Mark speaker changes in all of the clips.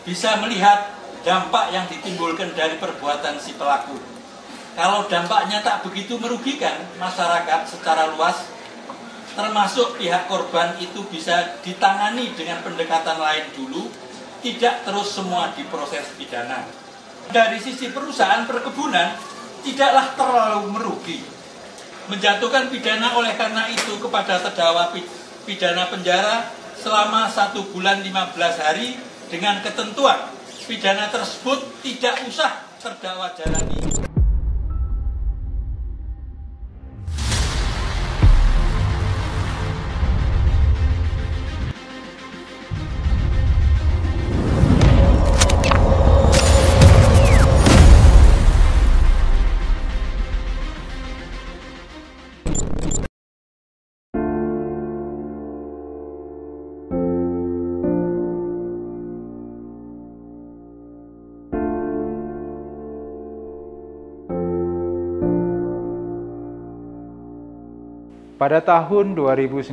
Speaker 1: bisa melihat dampak yang ditimbulkan dari perbuatan si pelaku. Kalau dampaknya tak begitu merugikan masyarakat secara luas, termasuk pihak korban, itu bisa ditangani dengan pendekatan lain dulu, tidak terus semua diproses pidana. Dari sisi perusahaan perkebunan, tidaklah terlalu merugi. Menjatuhkan pidana oleh karena itu kepada terdakwa pidana penjara selama 1 bulan 15 hari dengan ketentuan pidana tersebut tidak usah terdakwa jalani.
Speaker 2: Pada tahun 2009,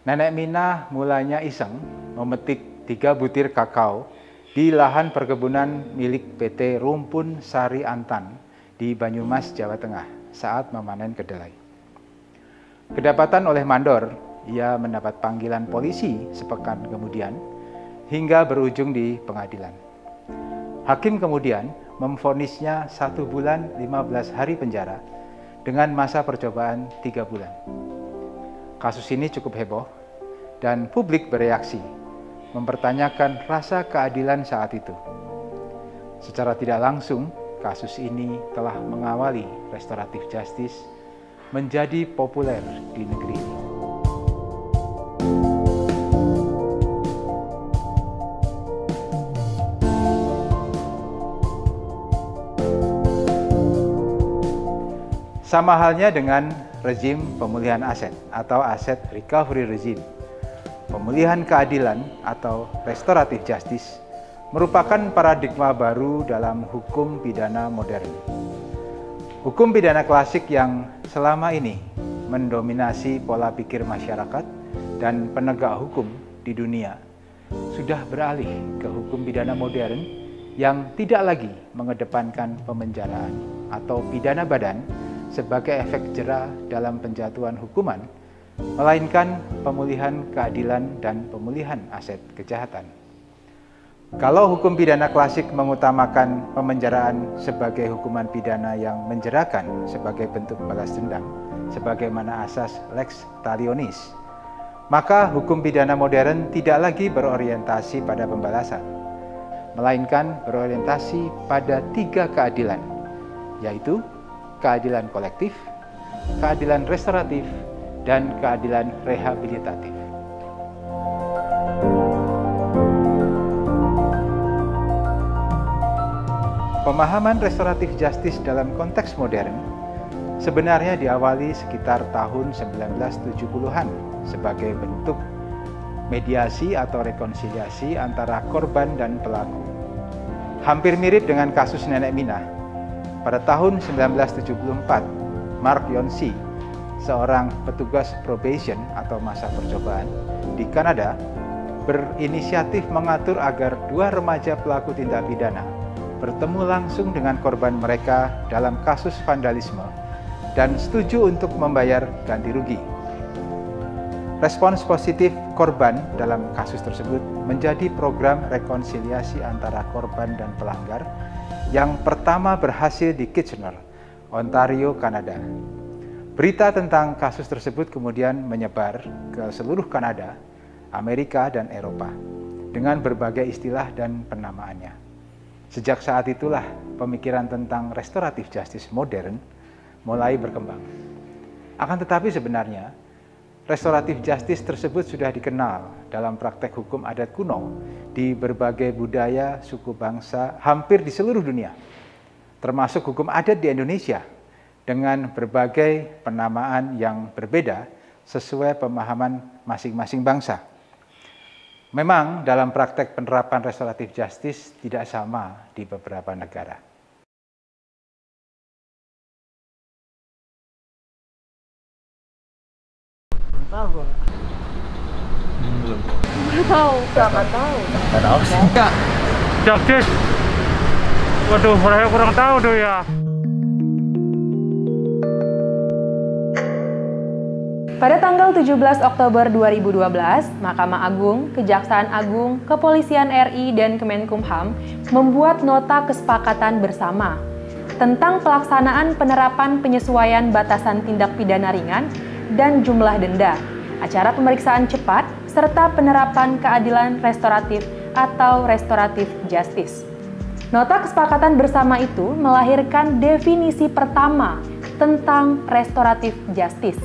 Speaker 2: Nenek Minah mulanya iseng memetik 3 butir kakao di lahan perkebunan milik PT Rumpun Sari Antan di Banyumas, Jawa Tengah saat memanen kedelai. Kedapatan oleh mandor, ia mendapat panggilan polisi sepekan kemudian hingga berujung di pengadilan. Hakim kemudian memvonisnya 1 bulan 15 hari penjara dengan masa percobaan 3 bulan. Kasus ini cukup heboh dan publik bereaksi, mempertanyakan rasa keadilan saat itu. Secara tidak langsung, kasus ini telah mengawali restoratif justice menjadi populer di negeri ini. Sama halnya dengan rezim pemulihan aset atau aset recovery regime. Pemulihan keadilan atau restoratif justice merupakan paradigma baru dalam hukum pidana modern. Hukum pidana klasik yang selama ini mendominasi pola pikir masyarakat dan penegak hukum di dunia sudah beralih ke hukum pidana modern yang tidak lagi mengedepankan pemenjaraan atau pidana badan sebagai efek jera dalam penjatuhan hukuman, melainkan pemulihan keadilan dan pemulihan aset kejahatan. Kalau hukum pidana klasik mengutamakan pemenjaraan sebagai hukuman pidana yang menjerakan sebagai bentuk balas dendam, sebagaimana asas lex talionis, maka hukum pidana modern tidak lagi berorientasi pada pembalasan, melainkan berorientasi pada 3 keadilan, yaitu keadilan kolektif, keadilan restoratif, dan keadilan rehabilitatif. Pemahaman restoratif justice dalam konteks modern sebenarnya diawali sekitar tahun 1970-an sebagai bentuk mediasi atau rekonsiliasi antara korban dan pelaku. Hampir mirip dengan kasus Nenek Minah. Pada tahun 1974, Mark Yonsey, seorang petugas probation atau masa percobaan di Kanada, berinisiatif mengatur agar 2 remaja pelaku tindak pidana bertemu langsung dengan korban mereka dalam kasus vandalisme dan setuju untuk membayar ganti rugi. Respons positif korban dalam kasus tersebut menjadi program rekonsiliasi antara korban dan pelanggar yang pertama berhasil di Kitchener, Ontario, Kanada. Berita tentang kasus tersebut kemudian menyebar ke seluruh Kanada, Amerika, dan Eropa dengan berbagai istilah dan penamaannya. Sejak saat itulah pemikiran tentang restoratif justice modern mulai berkembang. Akan tetapi sebenarnya, restoratif justice tersebut sudah dikenal dalam praktek hukum adat kuno di berbagai budaya suku bangsa hampir di seluruh dunia, termasuk hukum adat di Indonesia dengan berbagai penamaan yang berbeda sesuai pemahaman masing-masing bangsa. Memang dalam praktek penerapan restoratif justice tidak sama di beberapa negara.
Speaker 3: Tahu, Pak. belum?
Speaker 4: Nggak tahu, nggak tahu.
Speaker 3: Nggak tahu sih.
Speaker 5: Justice. Waduh, saya kurang tahu tuh ya.
Speaker 4: Pada tanggal 17 Oktober 2012, Mahkamah Agung, Kejaksaan Agung, Kepolisian RI, dan Kemenkumham membuat nota kesepakatan bersama tentang pelaksanaan penerapan penyesuaian batasan tindak pidana ringan dan jumlah denda, acara pemeriksaan cepat, serta penerapan keadilan restoratif atau restoratif justice. Nota kesepakatan bersama itu melahirkan definisi pertama tentang restoratif justice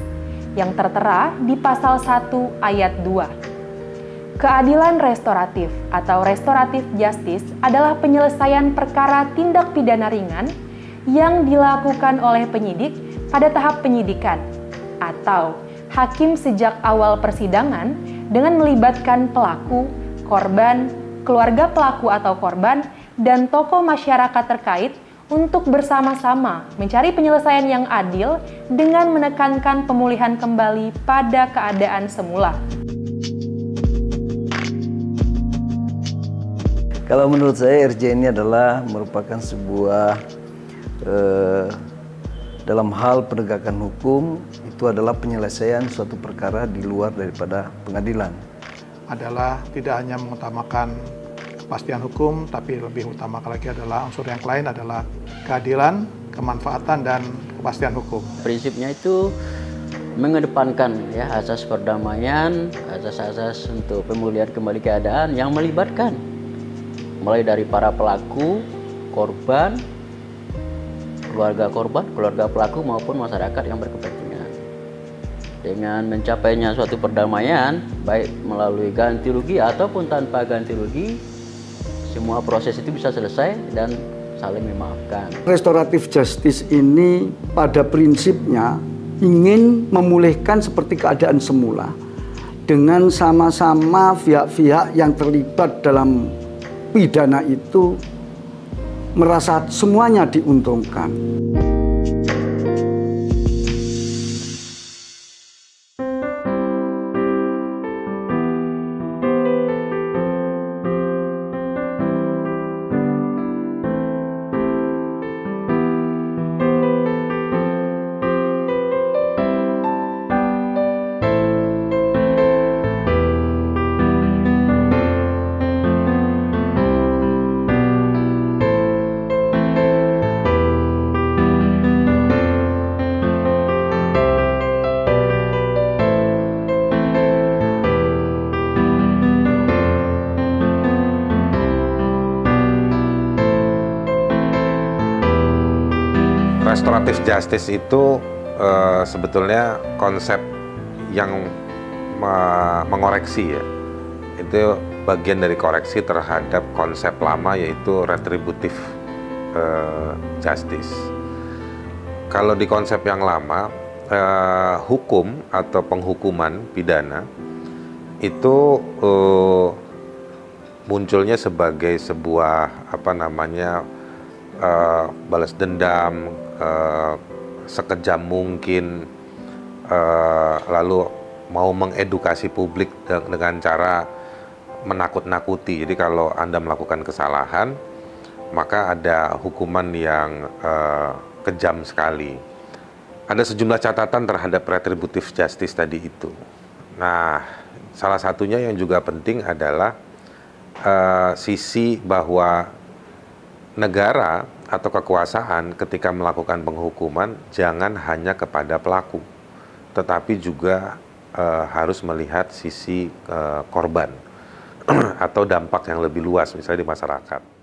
Speaker 4: yang tertera di pasal 1 ayat 2. Keadilan restoratif atau restoratif justice adalah penyelesaian perkara tindak pidana ringan yang dilakukan oleh penyidik pada tahap penyidikan atau hakim sejak awal persidangan dengan melibatkan pelaku, korban, keluarga pelaku atau korban, dan tokoh masyarakat terkait untuk bersama-sama mencari penyelesaian yang adil dengan menekankan pemulihan kembali pada keadaan semula.
Speaker 6: Kalau menurut saya RJ ini adalah merupakan sebuah dalam hal penegakan hukum itu adalah penyelesaian suatu perkara di luar daripada pengadilan.
Speaker 7: Adalah tidak hanya mengutamakan kepastian hukum, tapi lebih utamakan lagi adalah unsur yang lain adalah keadilan, kemanfaatan, dan kepastian hukum.
Speaker 3: Prinsipnya itu mengedepankan ya asas perdamaian, asas-asas untuk pemulihan kembali keadaan yang melibatkan mulai dari para pelaku, korban, keluarga pelaku maupun masyarakat yang berkepentingan. Dengan mencapainya suatu perdamaian, baik melalui ganti rugi ataupun tanpa ganti rugi, semua proses itu bisa selesai dan saling memaafkan.
Speaker 8: Restoratif justice ini pada prinsipnya ingin memulihkan seperti keadaan semula dengan sama-sama pihak-pihak yang terlibat dalam pidana itu merasa semuanya diuntungkan.
Speaker 9: Restoratif justice itu sebetulnya konsep yang mengoreksi ya. Itu bagian dari koreksi terhadap konsep lama yaitu retributive justice. Kalau di konsep yang lama, hukum atau penghukuman pidana itu munculnya sebagai sebuah balas dendam, sekejam mungkin, lalu mau mengedukasi publik dengan cara menakut-nakuti. Jadi kalau Anda melakukan kesalahan, maka ada hukuman yang kejam sekali. Ada sejumlah catatan terhadap retributive justice tadi itu. Nah, salah satunya yang juga penting adalah sisi bahwa negara atau kekuasaan ketika melakukan penghukuman jangan hanya kepada pelaku, tetapi juga harus melihat sisi korban atau dampak yang lebih luas misalnya di masyarakat.